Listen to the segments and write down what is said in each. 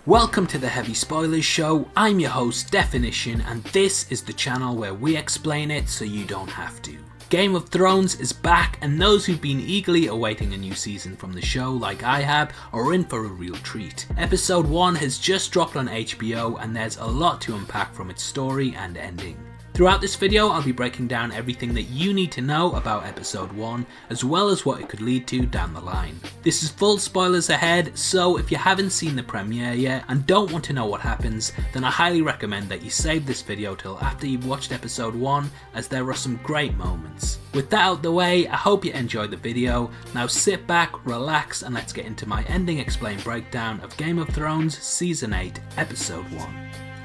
Welcome to the Heavy Spoilers Show. I'm your host Definition, and this is the channel where we explain it so you don't have to. Game of Thrones is back, and those who've been eagerly awaiting a new season from the show like I have are in for a real treat. Episode 1 has just dropped on HBO, and there's a lot to unpack from its story and ending. Throughout this video, I'll be breaking down everything that you need to know about episode 1, as well as what it could lead to down the line. This is full spoilers ahead, so if you haven't seen the premiere yet and don't want to know what happens, then I highly recommend that you save this video till after you've watched episode 1, as there are some great moments. With that out the way, I hope you enjoyed the video. Now sit back, relax, and let's get into my ending explained breakdown of Game of Thrones Season 8, Episode 1.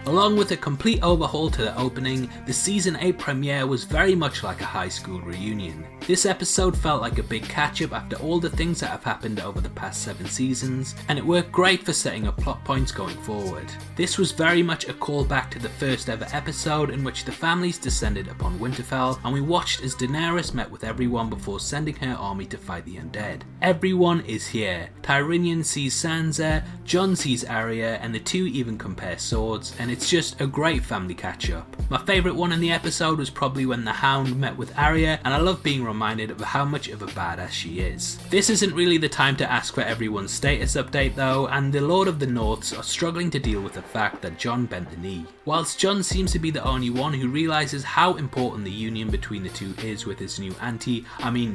Along with a complete overhaul to the opening, the Season 8 premiere was very much like a high school reunion. This episode felt like a big catch-up after all the things that have happened over the past 7 seasons, and it worked great for setting up plot points going forward. This was very much a callback to the first ever episode in which the families descended upon Winterfell, and we watched as Daenerys met with everyone before sending her army to fight the undead. Everyone is here. Tyrion sees Sansa, Jon sees Arya, and the two even compare swords, and it's just a great family catch-up. My favourite one in the episode was probably when the Hound met with Arya, and I love being reminded of how much of a badass she is. This isn't really the time to ask for everyone's status update though, and the Lord of the Norths are struggling to deal with the fact that Jon bent the knee. Whilst Jon seems to be the only one who realises how important the union between the two is with his new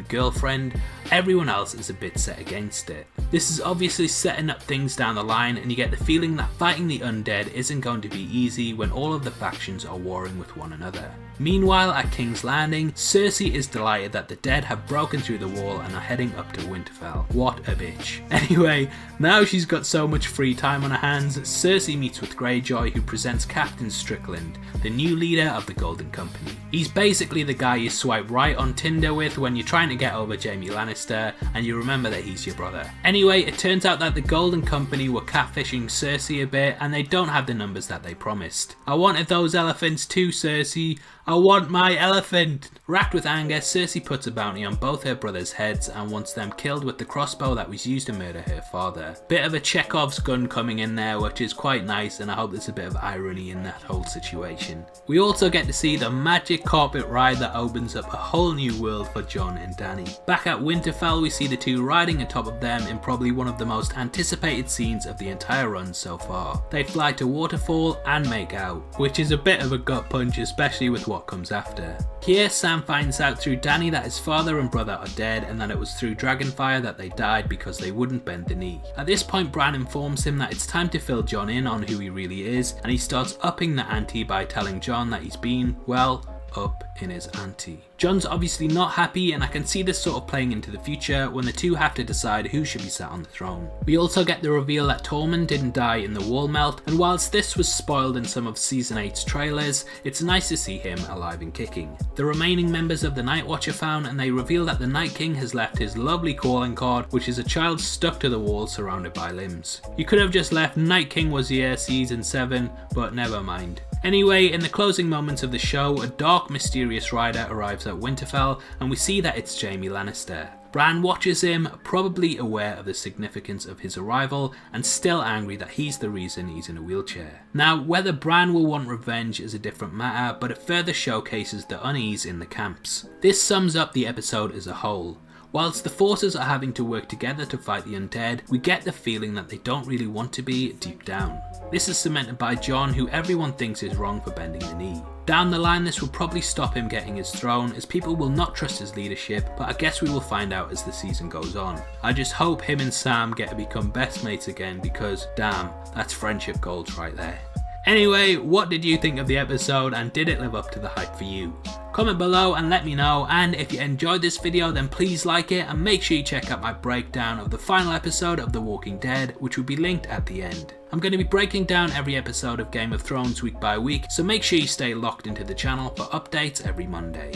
girlfriend, everyone else is a bit set against it. This is obviously setting up things down the line, and you get the feeling that fighting the undead isn't going to be easy when all of the factions are warring with one another. Meanwhile, at King's Landing, Cersei is delighted that the dead have broken through the wall and are heading up to Winterfell. What a bitch. Anyway, now she's got so much free time on her hands, Cersei meets with Greyjoy, who presents Captain Strickland, the new leader of the Golden Company. He's basically the guy you swipe right on Tinder with when you're trying to get over Jaime Lannister and you remember that he's your brother. Anyway, it turns out that the Golden Company were catfishing Cersei a bit, and they don't have the numbers that they promised. I wanted those elephants too, Cersei. I want my elephant! Racked with anger, Cersei puts a bounty on both her brothers' heads and wants them killed with the crossbow that was used to murder her father. Bit of a Chekhov's gun coming in there, which is quite nice, and I hope there's a bit of irony in that whole situation. We also get to see the magic carpet ride that opens up a whole new world for Jon and Dany. Back at Winterfell, we see the two riding atop of them in probably one of the most anticipated scenes of the entire run so far. They fly to Waterfall and make out, which is a bit of a gut punch, especially with what comes after. Here, Sam finds out through Dany that his father and brother are dead, and that it was through Dragonfire that they died because they wouldn't bend the knee. At this point, Bran informs him that it's time to fill Jon in on who he really is, and he starts upping the ante by telling Jon that he's been, well, up in his ante. Jon's obviously not happy, and I can see this sort of playing into the future when the two have to decide who should be sat on the throne. We also get the reveal that Tormund didn't die in the wall melt, and whilst this was spoiled in some of Season 8's trailers, it's nice to see him alive and kicking. The remaining members of the Night Watch are found, and they reveal that the Night King has left his lovely calling card, which is a child stuck to the wall surrounded by limbs. You could have just left Night King was here Season 7, but never mind. Anyway, in the closing moments of the show, a dark, mysterious rider arrives at Winterfell, and we see that it's Jaime Lannister. Bran watches him, probably aware of the significance of his arrival, and still angry that he's the reason he's in a wheelchair. Now, whether Bran will want revenge is a different matter, but it further showcases the unease in the camps. This sums up the episode as a whole. Whilst the forces are having to work together to fight the undead, we get the feeling that they don't really want to be deep down. This is cemented by Jon, who everyone thinks is wrong for bending the knee. Down the line, this will probably stop him getting his throne, as people will not trust his leadership, but I guess we will find out as the season goes on. I just hope him and Sam get to become best mates again, because damn, that's friendship goals right there. Anyway, what did you think of the episode, and did it live up to the hype for you? Comment below and let me know, and if you enjoyed this video then please like it, and make sure you check out my breakdown of the final episode of The Walking Dead, which will be linked at the end. I'm going to be breaking down every episode of Game of Thrones week by week, so make sure you stay locked into the channel for updates every Monday.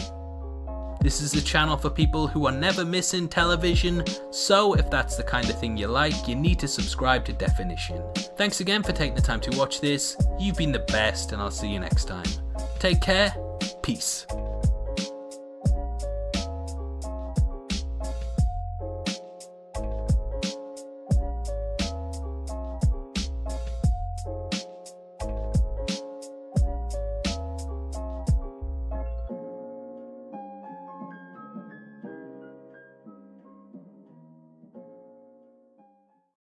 This is a channel for people who are never missing television, so if that's the kind of thing you like, you need to subscribe to Definition. Thanks again for taking the time to watch this, you've been the best, and I'll see you next time. Take care, peace.